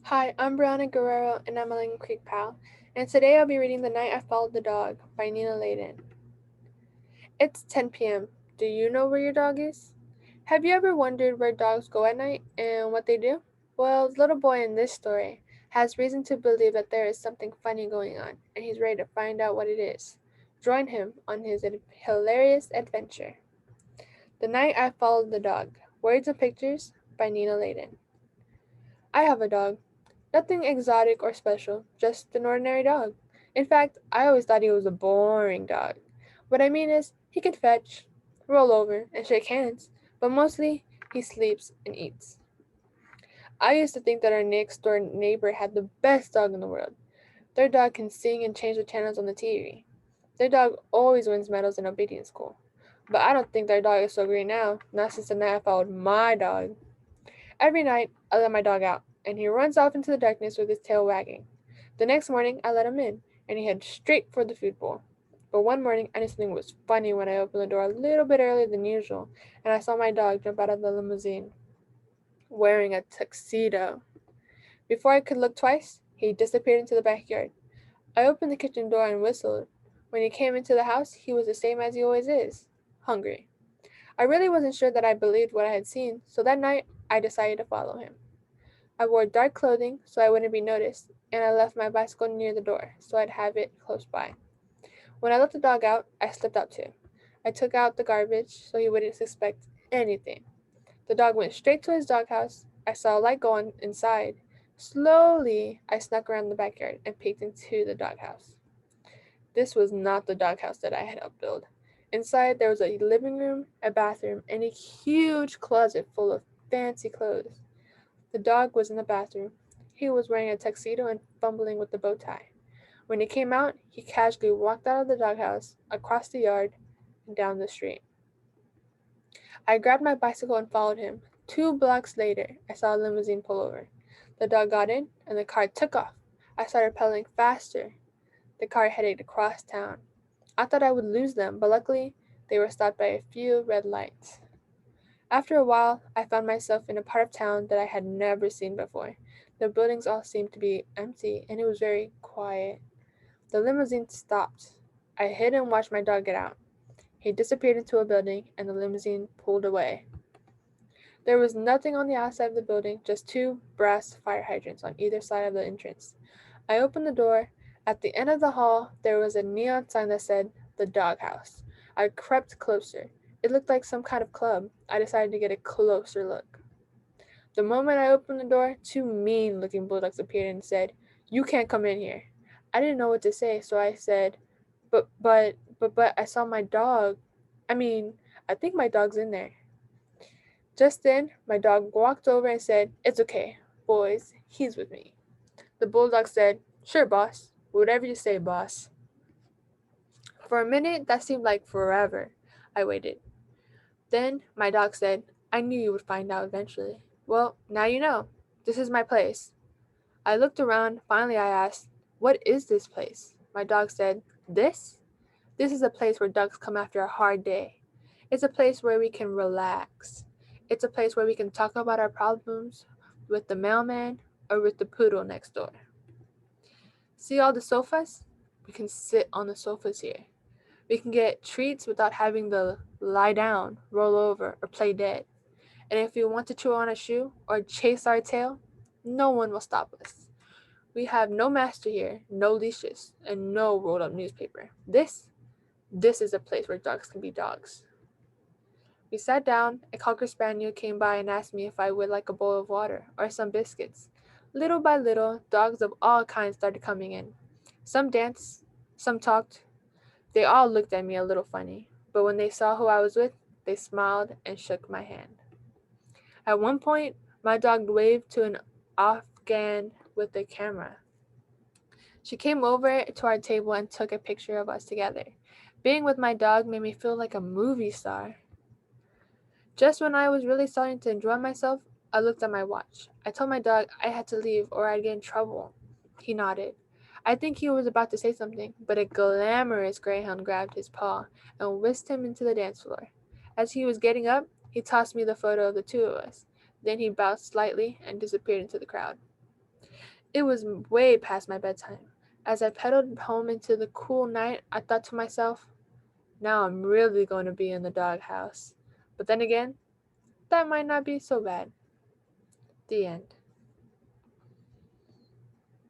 Hi, I'm Bryanna and I'm a Lincoln Creek pal, and today I'll be reading The Night I Followed the Dog by Nina Laden. It's 10 p.m. Do you know where your dog is? Have you ever wondered where dogs go at night and what they do? Well, the little boy in this story has reason to believe that there is something funny going on, and he's ready to find out what it is. Join him on his hilarious adventure. The Night I Followed the Dog. Words and Pictures by Nina Laden. I have a dog. Nothing exotic or special, just an ordinary dog. In fact, I always thought he was a boring dog. What I mean is, he can fetch, roll over, and shake hands, but mostly he sleeps and eats. I used to think that our next door neighbor had the best dog in the world. Their dog can sing and change the channels on the TV. Their dog always wins medals in obedience school. But I don't think their dog is so great now, not since the night I followed my dog. Every night, I let my dog out, and he runs off into the darkness with his tail wagging. The next morning, I let him in, and he heads straight for the food bowl. But one morning, I knew something was funny when I opened the door a little bit earlier than usual, and I saw my dog jump out of the limousine, wearing a tuxedo. Before I could look twice, he disappeared into the backyard. I opened the kitchen door and whistled. When he came into the house, he was the same as he always is, hungry. I really wasn't sure that I believed what I had seen, so that night I decided to follow him. I wore dark clothing so I wouldn't be noticed, and I left my bicycle near the door so I'd have it close by. When I let the dog out, I slipped out too. I took out the garbage so he wouldn't suspect anything. The dog went straight to his doghouse. I saw a light go on inside. Slowly, I snuck around the backyard and peeked into the doghouse. This was not the doghouse that I had helped build. Inside, there was a living room, a bathroom, and a huge closet full of fancy clothes. The dog was in the bathroom. He was wearing a tuxedo and fumbling with the bow tie. When he came out, he casually walked out of the doghouse, across the yard, and down the street. I grabbed my bicycle and followed him. 2 blocks later, I saw a limousine pull over. The dog got in, and the car took off. I started pedaling faster. The car headed across town. I thought I would lose them, but luckily, they were stopped by a few red lights. After a while, I found myself in a part of town that I had never seen before. The buildings all seemed to be empty, and it was very quiet. The limousine stopped. I hid and watched my dog get out. He disappeared into a building, and the limousine pulled away. There was nothing on the outside of the building, just 2 brass fire hydrants on either side of the entrance. I opened the door. At the end of the hall, there was a neon sign that said, "The Doghouse." I crept closer. It looked like some kind of club. I decided to get a closer look. The moment I opened the door, 2 mean-looking bulldogs appeared and said, "You can't come in here." I didn't know what to say, so I said, but, I saw my dog. I mean, I think my dog's in there." Just then, my dog walked over and said, "It's okay, boys, he's with me." The bulldog said, "Sure, boss. Whatever you say, boss." For a minute, that seemed like forever. I waited. Then my dog said, "I knew you would find out eventually." "Well, now you know. This is my place." I looked around. Finally, I asked, "What is this place?" My dog said, "This? This is a place where dogs come after a hard day. It's a place where we can relax. It's a place where we can talk about our problems with the mailman or with the poodle next door. See all the sofas? We can sit on the sofas here. We can get treats without having to lie down, roll over, or play dead. And if we want to chew on a shoe or chase our tail, no one will stop us. We have no master here, no leashes, and no rolled up newspaper. This is a place where dogs can be dogs." We sat down. A cocker spaniel came by and asked me if I would like a bowl of water or some biscuits. Little by little, dogs of all kinds started coming in. Some danced, some talked. They all looked at me a little funny, but when they saw who I was with, they smiled and shook my hand. At one point, my dog waved to an Afghan with a camera. She came over to our table and took a picture of us together. Being with my dog made me feel like a movie star. Just when I was really starting to enjoy myself, I looked at my watch. I told my dog I had to leave or I'd get in trouble. He nodded. I think he was about to say something, but a glamorous greyhound grabbed his paw and whisked him into the dance floor. As he was getting up, he tossed me the photo of the two of us. Then he bowed slightly and disappeared into the crowd. It was way past my bedtime. As I pedaled home into the cool night, I thought to myself, now I'm really going to be in the doghouse. But then again, that might not be so bad. The end.